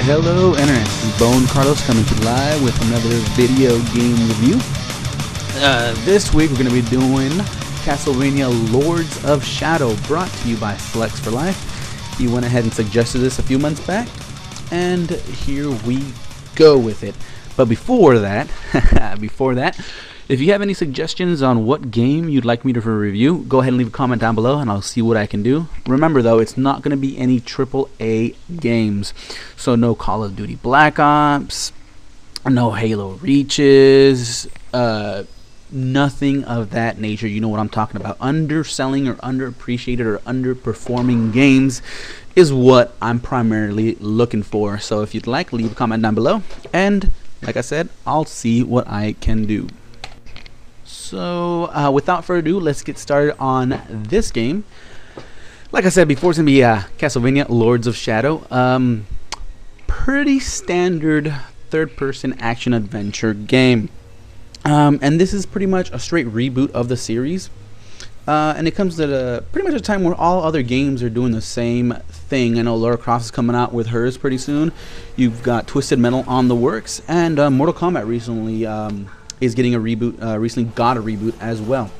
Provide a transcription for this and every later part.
Hello Internet, BoneCarlos coming to you live with another video game review. This week we're going to be doing Castlevania Lords of Shadow, brought to you by Flex for Life. He went ahead and suggested this a few months back, and here we go with it. But before that, if you have any suggestions on what game you'd like me to review, go ahead and leave a comment down below and I'll see what I can do. Remember though, it's not going to be any AAA games. So no Call of Duty Black Ops, no Halo Reaches, nothing of that nature. You know what I'm talking about. Underselling or underappreciated or underperforming games is what I'm primarily looking for. So if you'd like, leave a comment down below. And like I said, I'll see what I can do. So without further ado, let's get started on this game. Like I said before, it's going to be Castlevania Lords of Shadow. Pretty standard third-person action-adventure game. And this is pretty much a straight reboot of the series. And it comes at pretty much a time where all other games are doing the same thing. I know Lara Croft is coming out with hers pretty soon. You've got Twisted Metal on the works. And Mortal Kombat recently is getting a reboot, recently got a reboot as well.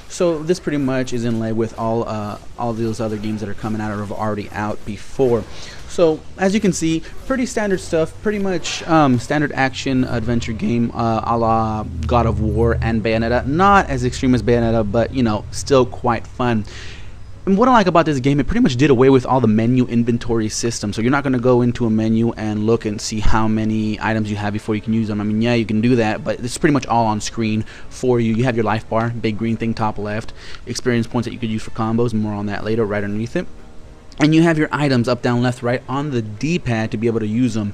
So this pretty much is in line with all those other games that are coming out or have already out before. So as you can see, pretty standard stuff, pretty much standard action adventure game a la God of War and Bayonetta. Not as extreme as Bayonetta, but you know, still quite fun. And what I like about this game, it pretty much did away with all the menu inventory system. So you're not going to go into a menu and look and see how many items you have before you can use them. I mean, yeah, you can do that, but it's pretty much all on screen for you. You have your life bar, big green thing top left, experience points that you could use for combos, more on that later, right underneath it. And you have your items up, down, left, right on the D-pad to be able to use them.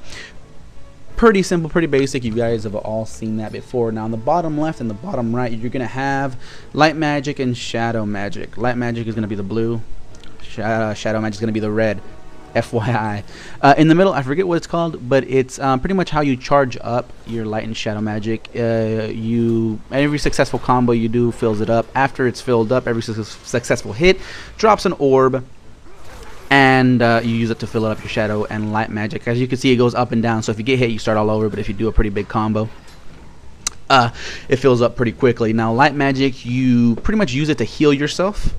Pretty simple, pretty basic. You guys have all seen that before. Now on the bottom left and the bottom right, you're going to have light magic and shadow magic. Light magic is going to be the blue. Shadow magic is going to be the red. FYI. In the middle, I forget what it's called, but it's pretty much how you charge up your light and shadow magic. Every successful combo you do fills it up. After it's filled up, every successful hit drops an orb. And you use it to fill up your shadow and light magic. As you can see, it goes up and down. So if you get hit, you start all over. But if you do a pretty big combo, it fills up pretty quickly. Now, light magic, you pretty much use it to heal yourself.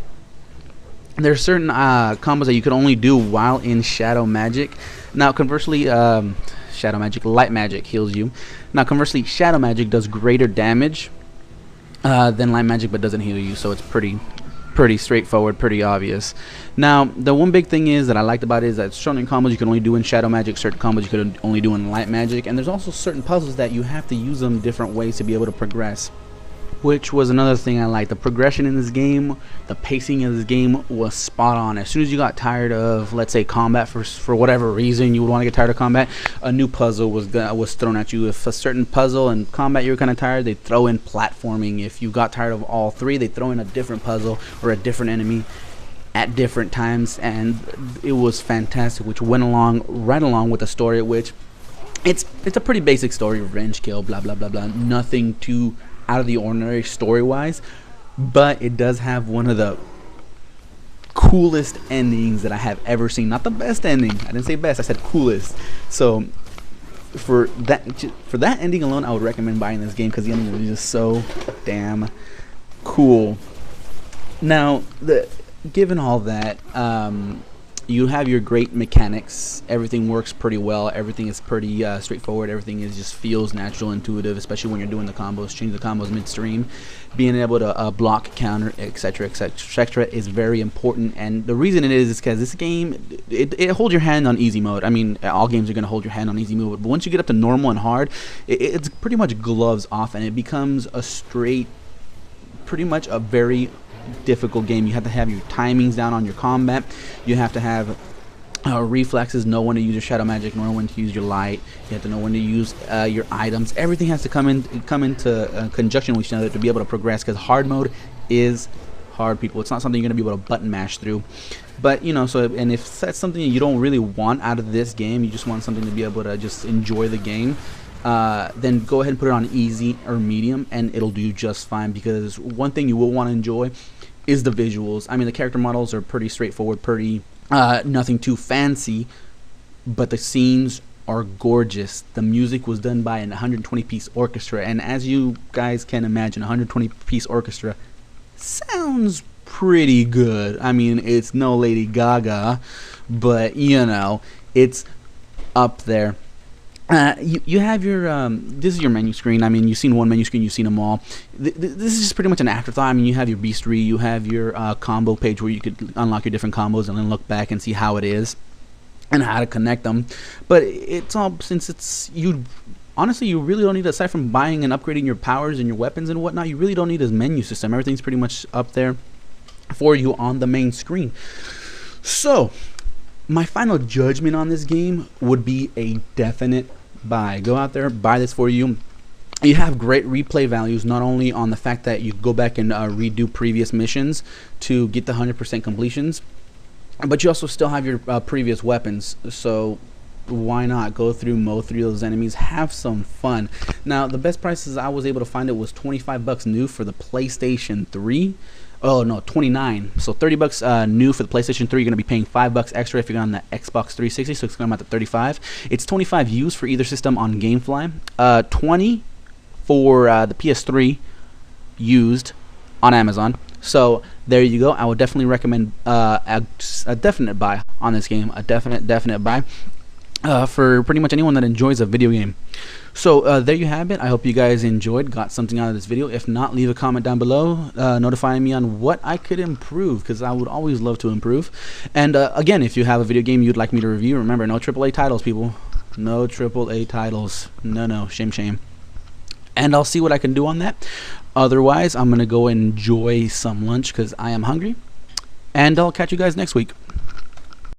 There are certain combos that you can only do while in shadow magic. Now, conversely, light magic heals you. Now, conversely, shadow magic does greater damage than light magic, but doesn't heal you. So it's pretty straightforward, pretty obvious. Now, the one big thing is that I liked about it is that certain combos you can only do in shadow magic, certain combos you could only do in light magic, and there's also certain puzzles that you have to use them different ways to be able to progress, which was another thing I liked. The progression in this game, the pacing of this game was spot on. As soon as you got tired of, let's say, combat for whatever reason you would want to get tired of combat, a new puzzle was thrown at you. If a certain puzzle and combat you were kind of tired, they'd throw in platforming. If you got tired of all three, they'd throw in a different puzzle or a different enemy at different times, and it was fantastic, which went right along with the story, which it's a pretty basic story, revenge, kill, blah blah blah blah, nothing too out of the ordinary story-wise, but it does have one of the coolest endings that I have ever seen. Not the best ending. I didn't say best. I said coolest. So for that ending alone, I would recommend buying this game because the ending was just so damn cool. Now, given all that, you have your great mechanics. Everything works pretty well. Everything is pretty straightforward. Everything just feels natural, intuitive, especially when you're doing the combos. Change the combos midstream. Being able to block, counter, etc., etc., is very important. And the reason it is because this game, it holds your hand on easy mode. I mean, all games are going to hold your hand on easy mode. But once you get up to normal and hard, it's pretty much gloves off, and it becomes pretty much a very difficult game. You have to have your timings down on your combat. You have to have reflexes, know when to use your shadow magic, know when to use your light. You have to know when to use your items. Everything has to come into conjunction with each other to be able to progress, because hard mode is hard, people. It's not something you're going to be able to button mash through. But you know, and if that's something you don't really want out of this game, you just want something to be able to just enjoy the game, then go ahead and put it on easy or medium and it'll do just fine, because one thing you will want to enjoy is the visuals. I mean, the character models are pretty straightforward, pretty nothing too fancy, but the scenes are gorgeous. The music was done by an 120-piece orchestra, and as you guys can imagine, a 120-piece orchestra sounds pretty good. I mean, it's no Lady Gaga, but you know, it's up there. You have your this is your menu screen. I mean, you've seen one menu screen, you've seen them all. This is just pretty much an afterthought. I mean, you have your beastery, you have your combo page where you could unlock your different combos and then look back and see how it is and how to connect them. But it's all, since it's, you honestly, you really don't need, aside from buying and upgrading your powers and your weapons and whatnot, you really don't need a menu system. Everything's pretty much up there for you on the main screen. So my final judgment on this game would be a definite buy. Go out there, buy this for you. You have great replay values, not only on the fact that you go back and redo previous missions to get the 100% completions, but you also still have your previous weapons. So why not go through, mow through those enemies, have some fun. Now the best prices I was able to find, it was 25 bucks new for the PlayStation 3. Oh no, 29. So 30 bucks new for the PlayStation 3. You're gonna be paying $5 extra if you're on the Xbox 360. So it's gonna come out to 35. It's 25 used for either system on GameFly. 20 for the PS3 used on Amazon. So there you go. I would definitely recommend a definite buy on this game. A definite buy for pretty much anyone that enjoys a video game. So there you have it. I hope you guys enjoyed, got something out of this video. If not, leave a comment down below notifying me on what I could improve, because I would always love to improve. And again, if you have a video game you'd like me to review, remember, no AAA titles, people. No AAA titles. No, shame. And I'll see what I can do on that. Otherwise, I'm going to go enjoy some lunch because I am hungry. And I'll catch you guys next week.